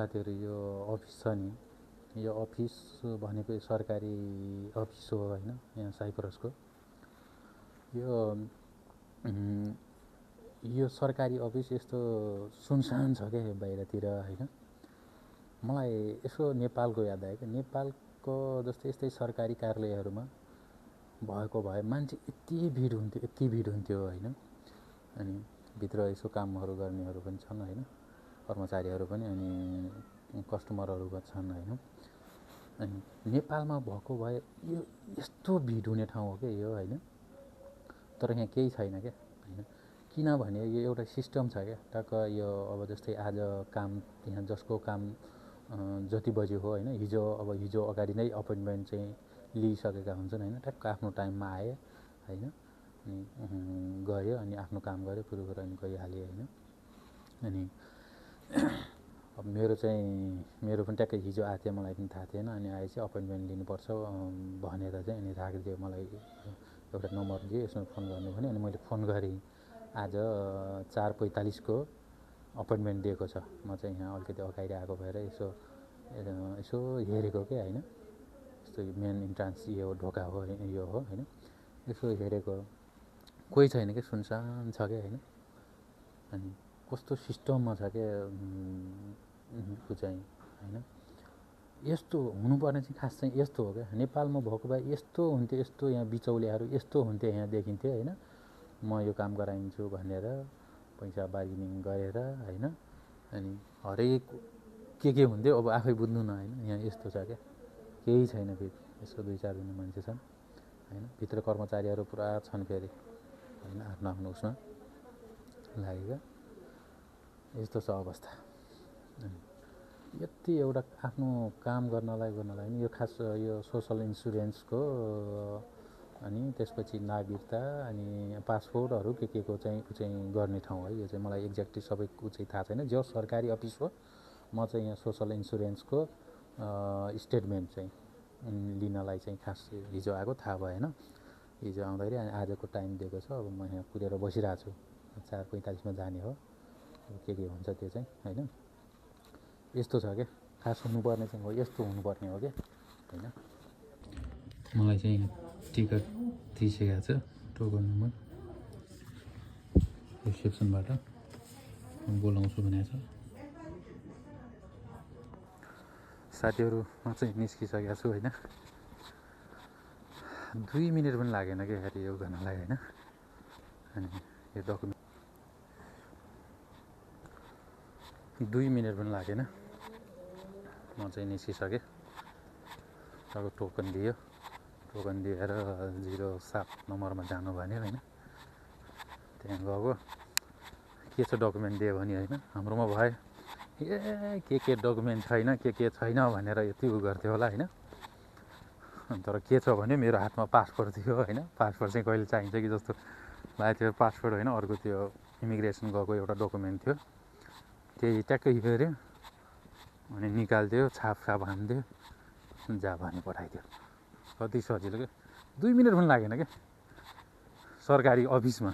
साथीहरू यो अफिस छ नि, यो अफिस भनेको सरकारी अफिस हो होइन, यहाँ साइप्रसको। यो सरकारी अफिस यस्तो सुनसान छ क्या बाहिरतिर होइन। मलाई यसो नेपालको याद आयो क्या। नेपालको जस्तै यस्तै सरकारी कार्यालयहरूमा भएको भए मान्छे यति भिड हुन्थ्यो होइन। अनि भित्र यसो कामहरू गर्नेहरू पनि छन् होइन, कर्मचारीहरू पनि, अनि कस्टमरहरू पनि छन् होइन। अनि नेपालमा भएको भए यो यस्तो भिड हुने ठाउँ हो क्या यो होइन। तर यहाँ केही छैन क्या होइन। किनभने यो एउटा सिस्टम छ क्या। टक्क यो अब जस्तै आज काम यहाँ जसको काम जति बजे हो होइन, हिजो अगाडि नै अपोइन्टमेन्ट चाहिँ लिइसकेका हुन्छन् होइन। ठ्याक्क आफ्नो टाइममा आए होइन, अनि गयो, अनि आफ्नो काम गऱ्यो, पुरो अनि गइहाल्यो होइन। अनि अब मेरो पनि ट्याक्कै हिजो आएको थियो, मलाई पनि थाहा थिएन। अनि आएपछि अपोइन्टमेन्ट लिनुपर्छ भनेर चाहिँ अनि राखिदियो, मलाई एउटा नम्बर दियो, यसमा फोन गर्नु भने। अनि मैले फोन गरेँ, आज 4:45 को अपोइन्टमेन्ट दिएको छ। म चाहिँ यहाँ अलिकति अगाडि आएको भएर यसो हेरेको क्या होइन। यस्तो मेन इन्ट्रान्स यो ढोका हो यो हो होइन। यसो हेरेको कोही छैन क्या, सुनसान छ क्या होइन। अनि कस्तो सिस्टममा छ क्या ऊ चाहिँ होइन। यस्तो हुनुपर्ने चाहिँ खास चाहिँ यस्तो हो क्या। नेपालमा भएको भए यस्तो हुन्थ्यो, यस्तो यहाँ बिचौलियाहरू यस्तो हुन्थ्यो, यहाँ देखिन्थ्यो होइन। म यो काम गराइदिन्छु भनेर पैसा बार्गेनिङ गरेर होइन। अनि हरेक के हुन्थ्यो अब आफै बुझ्नु न होइन। यहाँ यस्तो छ क्या, केही छैन फेरि। यसो 2-4 जना मान्छे छन् होइन। भित्र कर्मचारीहरू पुरा छन् फेरि होइन, आफ्नो उसमा लागेका। यस्तो छ अवस्था। यति एउटा आफ्नो काम गर्नलाई नि यो खास यो सोसल इन्सुरेन्सको अनि त्यसपछि नागरिकता अनि पासपोर्टहरू के को चाहिँ गर्ने ठाउँ है। यो चाहिँ मलाई एक्ज्याक्टली सबै चाहिँ थाहा छैन। जो सरकारी अफिस हो, म चाहिँ यहाँ सोसल इन्सुरेन्सको स्टेटमेन्ट चाहिँ लिनलाई चाहिँ खास हिजो आएको, थाहा भएन। हिजो आउँदाखेरि अनि आजको टाइम दिएको छ। अब म यहाँ कुरेर बसिरहेको छु, 4:45 जाने हो। के हुन्छ त्यो चाहिँ होइन। यस्तो छ क्या, खास हुनुपर्ने चाहिँ हो, यस्तो हुनुपर्ने हो क्या होइन। मलाई चाहिँ टिकट दिइसकेको छ, टोकन नम्बर रिसेप्सनबाट बोलाउँछु भनेको छ। साथीहरू म चाहिँ निस्किसकेको छु होइन। 2 मिनट पनि लागेन क्या यार यो गर्नलाई होइन। अनि यो डकुमेन्ट 2 मिनट पनि लागेन, म चाहिँ निस्किसकेँ। अब टोकन दिएर 07 नम्बरमा जानु भन्यो होइन। त्यहाँ गएको, के छ डकुमेन्ट दियो भने होइन। हाम्रोमा भयो के डकुमेन्ट छैन, के छैन भनेर यति उ गर्थ्यो होला होइन। तर के छ भने मेरो हातमा पासपोर्ट थियो होइन। पासपोर्ट चाहिँ कहिले चाहिन्छ कि जस्तो लागेको थियो। पासपोर्ट होइन, अर्को त्यो इमिग्रेसन गएको एउटा डकुमेन्ट थियो, त्यही ट्याक्कै हेऱ्यो अनि निकालिदियो, छाप हानिदियो, जा भने पठाइदियो। कति सजिलो क्या, 2 मिनट पनि लागेन क्या सरकारी अफिसमा।